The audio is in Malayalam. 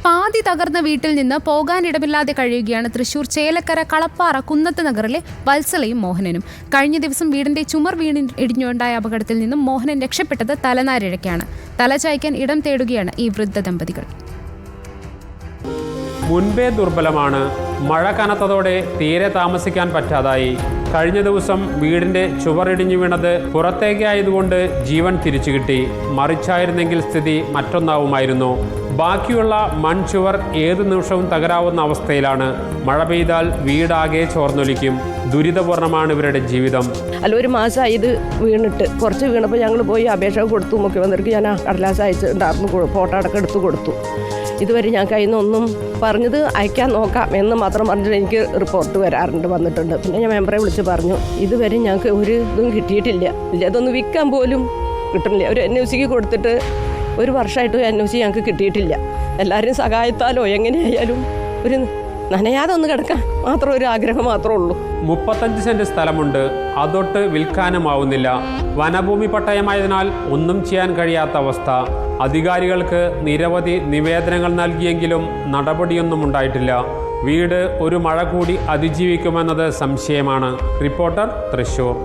പാതി തകർന്ന വീട്ടിൽ നിന്ന് പോകാനിടമില്ലാതെ കഴിയുകയാണ് തൃശൂർ ചേലക്കര കളപ്പാറ കുന്നത്ത് നഗറിലെ വത്സലയും മോഹനനും. കഴിഞ്ഞ ദിവസം വീടിന്റെ ചുമർ ഇടിഞ്ഞുണ്ടായ അപകടത്തിൽ നിന്നും മോഹനൻ രക്ഷപ്പെട്ടത് തലനാരിഴയ്ക്കാണ്. തലചായ്ക്കാൻ ഇടം തേടുകയാണ് ഈ വൃദ്ധ ദമ്പതികൾ. മുൻപേ ദുർബലമാണ്. മഴ കനത്തതോടെ തീരെ താമസിക്കാൻ പറ്റാതായി. കഴിഞ്ഞ ദിവസം വീടിന്റെ ചുവറിടിഞ്ഞു വീണത് പുറത്തേക്കായതുകൊണ്ട് ജീവൻ തിരിച്ചു കിട്ടി. മറിച്ചായിരുന്നെങ്കിൽ സ്ഥിതി മറ്റൊന്നാവുമായിരുന്നു. ബാക്കിയുള്ള മൺചുവർ ഏതു നിമിഷവും തകരാവുന്ന അവസ്ഥയിലാണ്. മഴ പെയ്താൽ വീടാകെ ചോർന്നൊലിക്കും. ദുരിതപൂർണമാണ് ഇവരുടെ ജീവിതം. അല്ല, ഒരു മാസമായി ഇത് വീണിട്ട്. കുറച്ച് വീണപ്പോൾ ഞങ്ങൾ പോയി അപേക്ഷ കൊടുത്തു. മുഖ്യമന്ത്രിക്ക് ഞാൻ കടലാസ് അയച്ചിട്ടുണ്ടായിരുന്നു. ഫോട്ടോ അടക്കം എടുത്തു കൊടുത്തു. ഇതുവരെ ഞാൻ കയ്യിൽ നിന്നൊന്നും പറഞ്ഞത് അയക്കാൻ നോക്കാം എന്ന് മാത്രം പറഞ്ഞിട്ട് എനിക്ക് റിപ്പോർട്ട് വന്നിട്ടുണ്ട്. പിന്നെ ഞാൻ മെമ്പറെ വിളിച്ച് പറഞ്ഞു, ഇതുവരെ ഞങ്ങൾക്ക് ഒരു ഇതും കിട്ടിയിട്ടില്ല. അതൊന്ന് വിൽക്കാൻ പോലും കിട്ടുന്നില്ല. ഒരു NOC കൊടുത്തിട്ട് ഒരു വർഷമായിട്ട് NOC ഞങ്ങൾക്ക് കിട്ടിയിട്ടില്ല. എല്ലാവരും സഹായത്താലോ എങ്ങനെയായാലും ഒരു നനയാതെ ഒന്ന് കിടക്കാൻ മാത്രം ഒരു ആഗ്രഹം മാത്രമേ ഉള്ളൂ. 35 സെന്റ് സ്ഥലമുണ്ട്. അതൊട്ട് വിൽക്കാനുമാവുന്നില്ല. വനഭൂമി പട്ടയമായതിനാൽ ഒന്നും ചെയ്യാൻ കഴിയാത്ത അവസ്ഥ. അധികാരികൾക്ക് നിരവധി നിവേദനങ്ങൾ നൽകിയെങ്കിലും നടപടിയൊന്നും ഉണ്ടായിട്ടില്ല. വീട് ഒരു മഴ കൂടി അതിജീവിക്കുമെന്നത് സംശയമാണ്. റിപ്പോർട്ടർ, തൃശൂർ.